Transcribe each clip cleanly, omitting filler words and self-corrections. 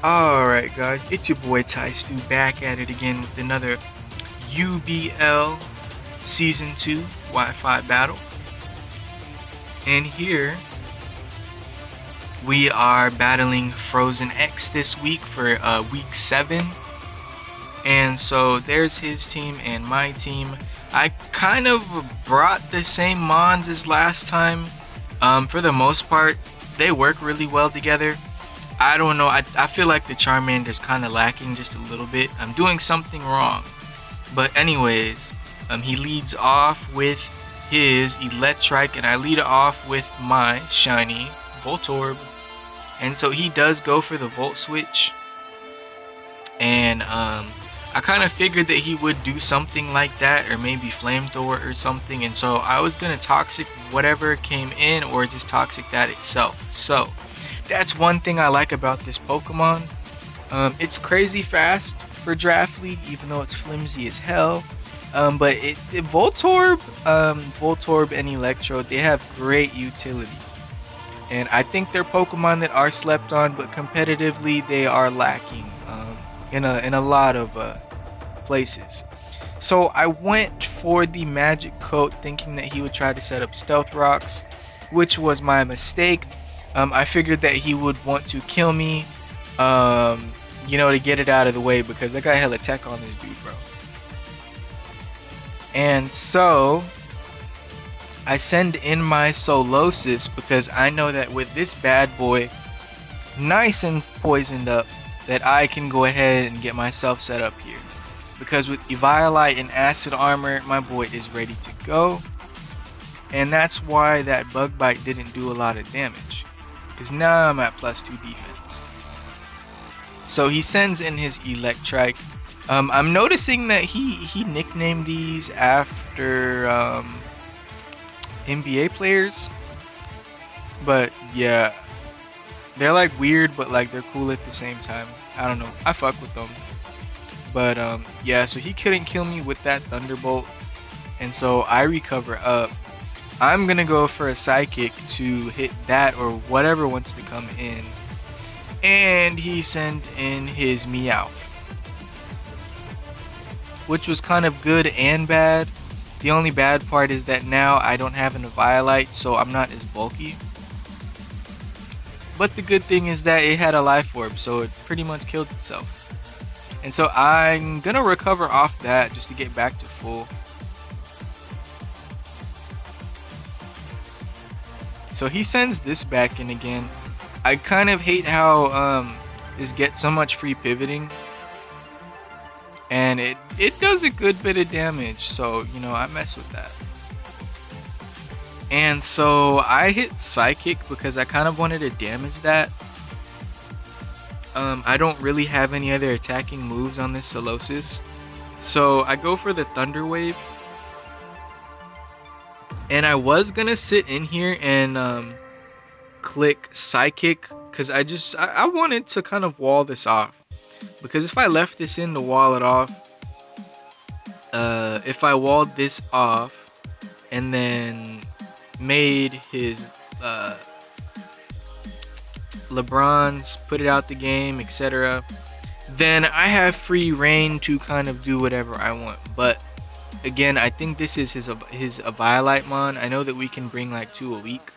Alright guys, it's your boy Ty Stu back at it again with another UBL Season 2 Wi-Fi battle. And here we are battling Frozen X this week for week 7. And so there's his team and my team. I kind of brought the same mons as last time. For the most part, they work really well together. I don't know, I feel like the Charmander's kind of lacking just a little bit. I'm doing something wrong. But anyways, he leads off with his Electrike, and I lead off with my shiny Voltorb. And so he does go for the Volt Switch. And I kind of figured that he would do something like that, or maybe Flamethrower or something. And so I was going to Toxic whatever came in, or just Toxic that itself. So that's one thing I like about this Pokemon. It's crazy fast for Draft League, even though it's flimsy as hell. But Voltorb and Electro, they have great utility. And I think they're Pokemon that are slept on, but competitively they are lacking in a lot of places. So I went for the Magic Coat, thinking that he would try to set up Stealth Rocks, which was my mistake. I figured that he would want to kill me, to get it out of the way, because I got hella tech on this dude, bro. And so I send in my Solosis, because I know that with this bad boy nice and poisoned up, that I can go ahead and get myself set up here. Because with Eviolite and Acid Armor, my boy is ready to go. And that's why that Bug Bite didn't do a lot of damage. Because now I'm at +2 defense. So he sends in his Electrike. I'm noticing that he nicknamed these after NBA players. But yeah, they're like weird, but like they're cool at the same time. I don't know, I fuck with them. But yeah, so he couldn't kill me with that Thunderbolt. And so I recover up. I'm gonna go for a Psychic to hit that or whatever wants to come in. And he sent in his Meowth, which was kind of good and bad. The only bad part is that now I don't have an Eviolite, so I'm not as bulky. But the good thing is that it had a Life Orb, so it pretty much killed itself. And so I'm gonna recover off that just to get back to full. So he sends this back in again. I kind of hate how this gets so much free pivoting. And it does a good bit of damage, so I mess with that. And so I hit Psychic because I kind of wanted to damage that. I don't really have any other attacking moves on this Solosis. So I go for the Thunder Wave. And I was gonna sit in here and click Psychic, because I wanted to kind of wall this off. Because if I left this in to wall it off, if I walled this off and then made his LeBron's, put it out the game, etc., then I have free reign to kind of do whatever I want. But again, I think this is his Eviolite mon. I know that we can bring like 2 a week.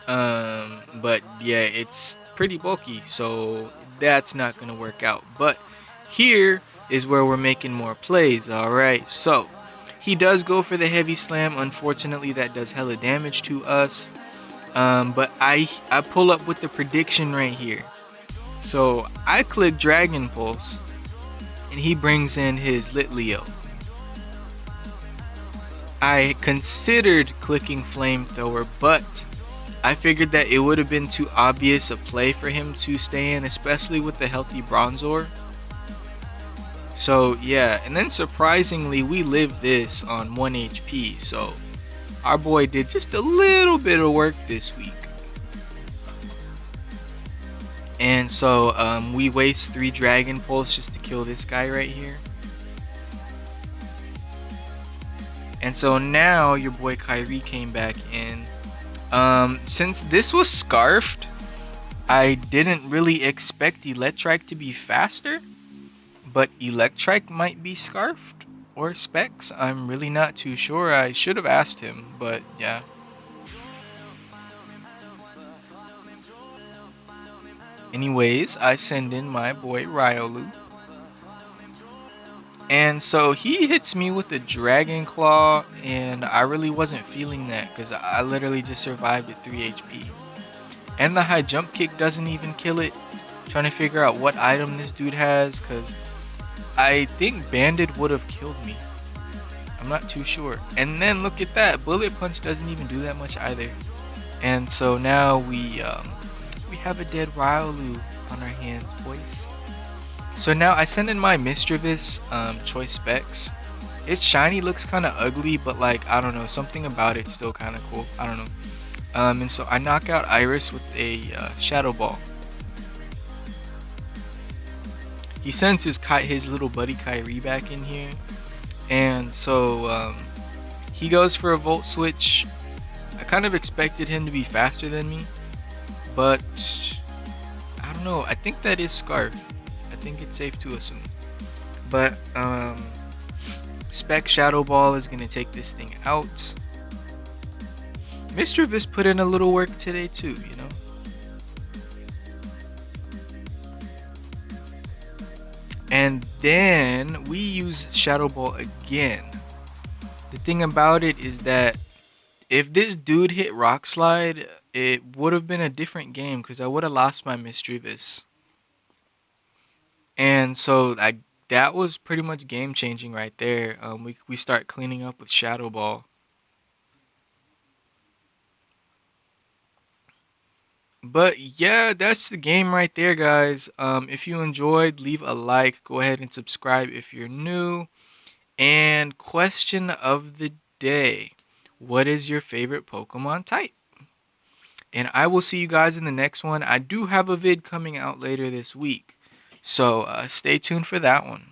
But yeah, it's pretty bulky, so that's not gonna work out. But here is where we're making more plays. Alright, so he does go for the Heavy Slam. Unfortunately, that does hella damage to us. But I pull up with the prediction right here. So I click Dragon Pulse, and he brings in his Litleo. I considered clicking Flamethrower, but I figured that it would have been too obvious a play for him to stay in, especially with the healthy Bronzor. So yeah, and then surprisingly we lived this on 1 HP, so our boy did just a little bit of work this week. And so we waste 3 Dragon Pulse just to kill this guy right here. And so now your boy Kyrie came back in. Since this was scarfed, I didn't really expect Electrike to be faster, but Electrike might be Scarfed or Specs. I'm really not too sure. I should have asked him, but yeah. Anyways, I send in my boy Ryolu. And so he hits me with the Dragon Claw, and I really wasn't feeling that because I literally just survived at 3 HP. And the high jump kick doesn't even kill it. Trying to figure out what item this dude has because I think Bandit would have killed me. I'm not too sure. And then look at that, Bullet Punch doesn't even do that much either. And so now we have a dead Ryolu on our hands, boys. So now I send in my Mischievous Choice Specs. Its shiny looks kind of ugly, but like I don't know, something about it's still kind of cool. I don't know. And so I knock out Iris with a Shadow Ball. He sends his little buddy Kyrie back in here, and so he goes for a Volt Switch. I kind of expected him to be faster than me, but I don't know. I think that is Scarf. I think it's safe to assume. But Spec Shadow Ball is gonna take this thing out. Mischievous put in a little work today too, you know. And then we use Shadow Ball again. The thing about it is that if this dude hit Rock Slide, it would have been a different game because I would have lost my Mischievous. And so that was pretty much game changing right there. We start cleaning up with Shadow Ball. But yeah, that's the game right there, guys. If you enjoyed, leave a like. Go ahead and subscribe if you're new. And question of the day: what is your favorite Pokemon type? And I will see you guys in the next one. I do have a vid coming out later this week, so stay tuned for that one.